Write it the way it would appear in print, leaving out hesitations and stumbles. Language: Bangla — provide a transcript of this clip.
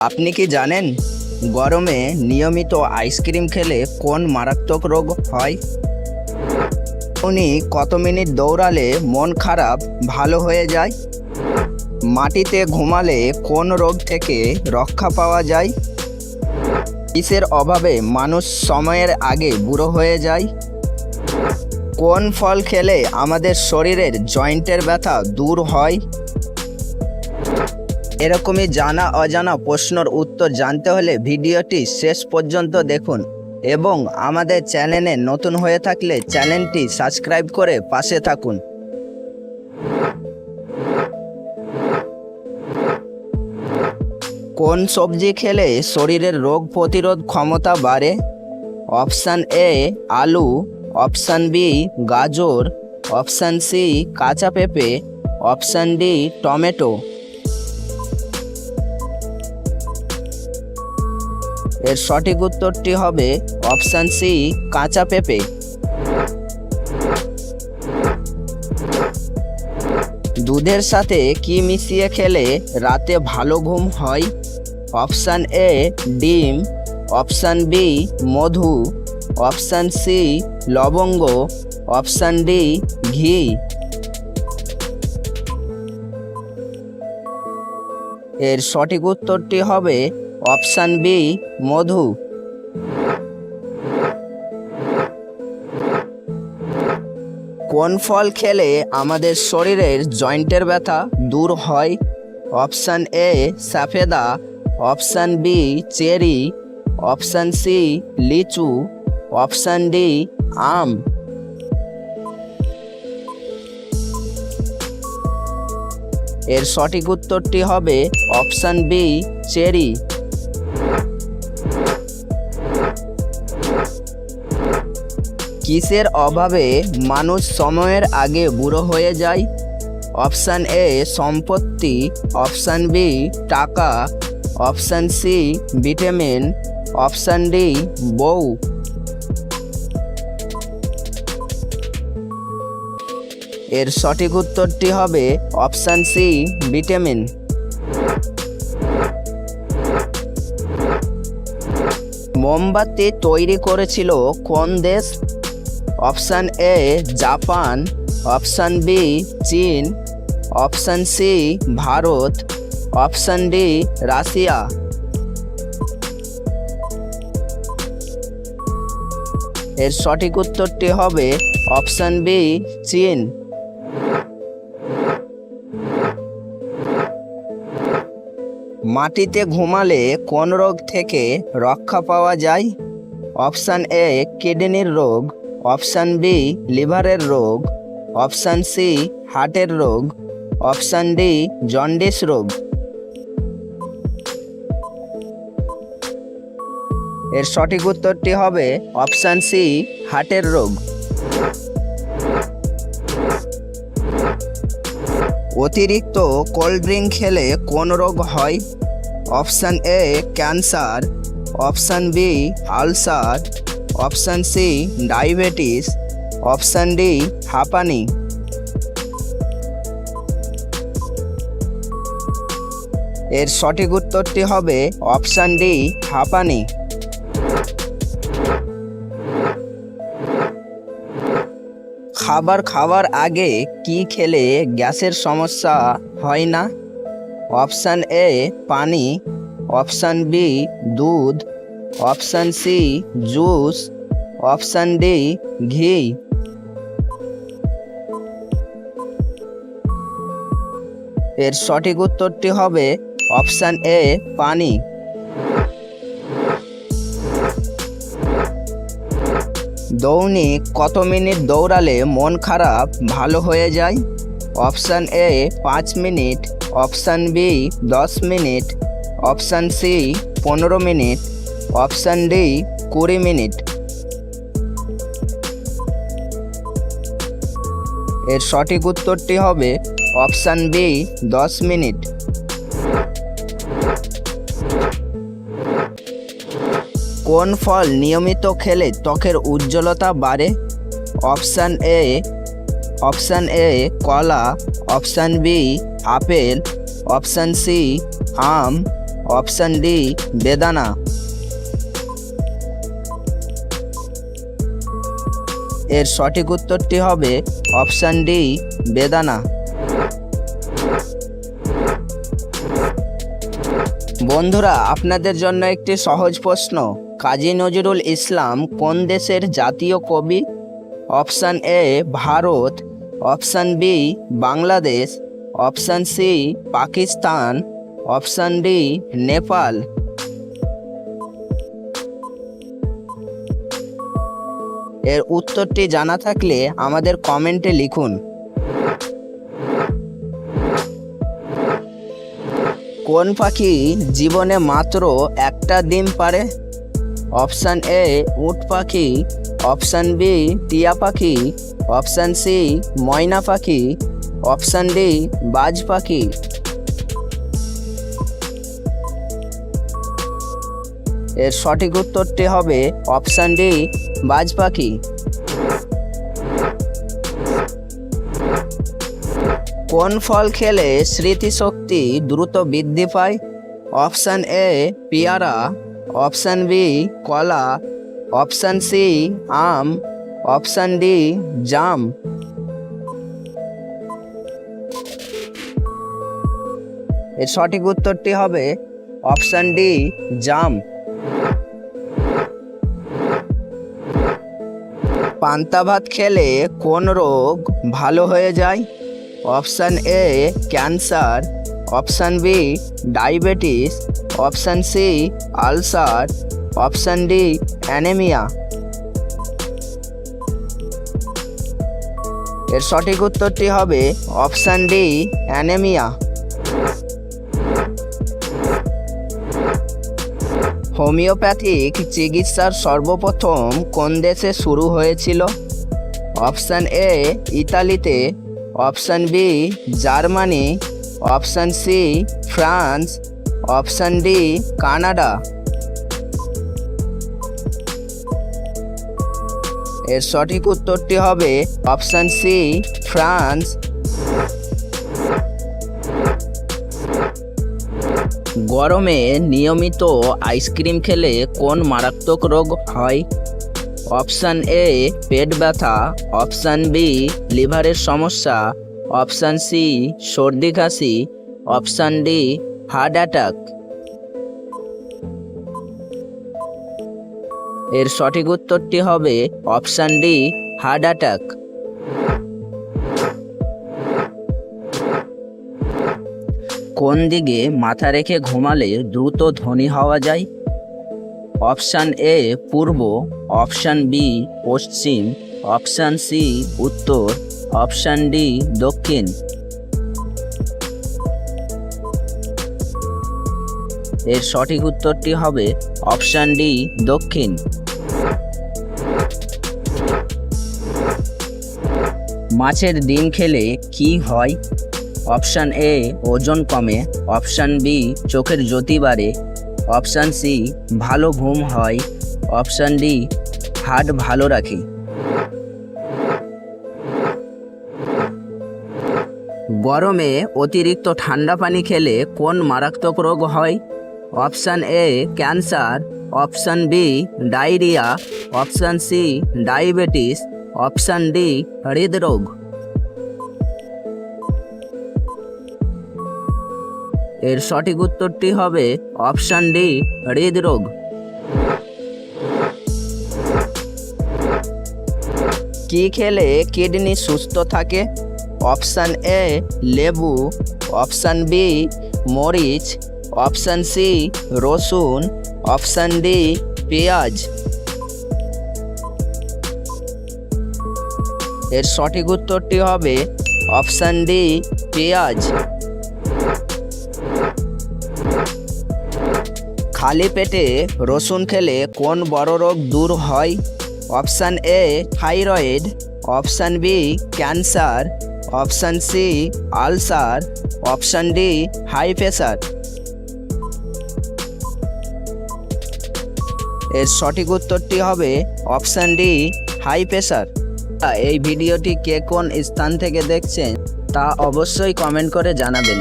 আপনি কি জানেন গরমে নিয়মিত আইসক্রিম খেলে কোন মারাত্মক রোগ হয়? উনি কত মিনিট দৌড়ালে মন খারাপ ভালো হয়ে যায়? মাটিতে ঘুমালে কোন রোগ থেকে রক্ষা পাওয়া যায়? কিসের অভাবে মানুষ সময়ের আগে বুড়ো হয়ে যায়? কোন ফল খেলে আমাদের শরীরের জয়েন্টের ব্যথা দূর হয়? এরকমই জানা অজানা প্রশ্নের উত্তর জানতে হলে ভিডিওটি শেষ পর্যন্ত দেখুন এবং আমাদের চ্যানেলে নতুন হয়ে থাকলে চ্যানেলটি সাবস্ক্রাইব করে পাশে থাকুন। কোন সবজি খেলে শরীরের রোগ প্রতিরোধ ক্ষমতা বাড়ে? অপশান এ আলু, অপশান বি গাজর, অপশান সি কাঁচা পেঁপে, অপশান ডি টমেটো। এর সঠিক উত্তরটি হবে অপশান সি কাঁচা পেঁপে। দুধের সাথে কি মিশিয়ে খেলে রাতে ভালো ঘুম হয়? অপশান এ ডিম, অপশান বি মধু, অপশান সি লবঙ্গ, অপশান ডি ঘি। এর সঠিক উত্তরটি হবে অপশান বি মধু। কোন ফল খেলে আমাদের শরীরের জয়েন্টের ব্যথা দূর হয়? অপশান এ সফেদা, option B cherry, option C লিচু, অপশান ডি আম। এর সঠিক উত্তরটি হবে অপশান বি চেরি। কিসের অভাবে মানুষ সময়ের আগে বুড়ো হয়ে যায়? অপশান এ সম্পত্তি, অপশান বি টাকা, option C vitamin, option D বউ। এর সঠিক উত্তরটি হবে অপশান সি ভিটামিন। মোমবাতি তৈরি করেছিল কোন দেশ? Option A Japan, option B চীন, option C Bharat, option D Russia. এর সঠিক উত্তরটি হবে অপশান বি চীন। মাটিতে ঘুমালে কোন রোগ থেকে রক্ষা পাওয়া যায়? অপশান এ কিডনির রোগ, অপশান বি লিভারের রোগ, অপশান সি হার্টের রোগ, অপশান ডি জন্ডিস রোগ। এর সঠিক উত্তরটি হবে অপশান সি হার্টের রোগ। অতিরিক্ত কোল্ড ড্রিঙ্ক খেলে কোন রোগ হয়? Option A cancer, option B ulcer, option C diabetes, option D হাঁপানি। এর সঠিক উত্তরটি হবে অপশান ডি হাঁপানি। খাবার খাওয়ার আগে কি খেলে গ্যাসের সমস্যা হয় না? অপশান এ পানি, অপশান বি দুধ, option C juice, option D ঘি। এর সঠিক উত্তরটি হবে অপশান এ পানি। দৈনিক কত মিনিট দৌড়ালে মন খারাপ ভালো হয়ে যায়? Option A 5 minute, option B 10 minute, option C 15 minute, option D 20 minute. এর সঠিক উত্তরটি হবে অপশান বি 10 মিনিট। কোন ফল নিয়মিত খেলে ত্বকের উজ্জ্বলতা বাড়ে? অপশান এ কলা, option B apple, option C আম, অপশান ডি বেদানা। এর সঠিক উত্তরটি হবে অপশান ডি বেদানা। বন্ধুরা, আপনাদের জন্য একটি সহজ প্রশ্ন। কাজী নজরুল ইসলাম কোন দেশের জাতীয় কবি? Option A Bharat, option B Bangladesh, option C Pakistan, option D Nepal. এর উত্তরটি জানা থাকলে আমাদের কমেন্টে লিখুন। কোন পাখি জীবনে মাত্র একটা ডিম পারে? অপশান এ উট পাখি, অপশান বি টিয়া পাখি, অপশান সি ময়না পাখি, অপশান ডি বাজ পাখি। এর সঠিক উত্তরটি হবে অপশান ডি বাজ পাখি। কোন ফল খেলে স্মৃতিশক্তি দ্রুত বৃদ্ধি পায়? অপশান এ পেয়ারা, অপশান বি কলা, অপশান সি আম, অপশান ডি জাম। এর সঠিক উত্তরটি হবে অপশান ডি জাম। পান্তা ভাত খেলে কোন রোগ ভালো হয়ে যায়? Option A cancer, option B diabetes, option C ulcer, option D anaemia. এর সঠিক উত্তরটি হবে অপশান ডি অ্যানিমিয়া। হোমিওপ্যাথিক চিকিৎসার সর্বপ্রথম কোন দেশে শুরু হয়েছিল? অপশান এ ইতালিতে, option B Germany, option C France, option D Canada. এর সঠিক উত্তরটি হবে অপশান সি ফ্রান্স। গরমে নিয়মিত আইসক্রিম খেলে কোন মারাত্মক রোগ হয়? অপশান এ পেট ব্যথা, অপশান বি লিভারের সমস্যা, অপশান সি সর্দি কাশি, অপশান ডি হার্ট অ্যাটাক। এর সঠিক উত্তরটি হবে অপশান ডি হার্ট অ্যাটাক। কোন দিকে মাথা রেখে ঘুমালে দ্রুত ধনী হওয়া যায়? অপশান এ পূর্ব, অপশান বি পশ্চিম, অপশান সি উত্তর, অপশান ডি দক্ষিণ। এর সঠিক উত্তরটি হবে অপশান ডি দক্ষিণ। মাছের ডিম খেলে কি হয়? অপশান এ ওজন কমে, অপশান বি চোখের জ্যোতি বাড়ে, অপশান সি ভালো ঘুম হয়, অপশান ডি হার্ট ভালো রাখে। গরমে অতিরিক্ত ঠান্ডা পানি খেলে কোন মারাত্মক রোগ হয়? Option A cancer, option B diarrhoea, option C diabetes, option D হৃদরোগ। এর সঠিক উত্তরটি হবে অপশান ডি হৃদরোগ। কি খেলে কিডনি সুস্থ থাকে? অপশান এ লেবু, অপশান বি মরিচ, অপশান সি রসুন, অপশান ডি পেঁয়াজ। এর সঠিক উত্তরটি হবে অপশান ডি পেঁয়াজ। খালি পেটে রসুন খেলে কোন বড় রোগ দূর হয়? Option A thyroid, option B cancer, option C ulcer, option D high pressure. এর সঠিক উত্তরটি হবে অপশান ডি হাই প্রেশার। এই ভিডিওটি কে কোন স্থান থেকে দেখছেন তা অবশ্যই কমেন্ট করে জানাবেন।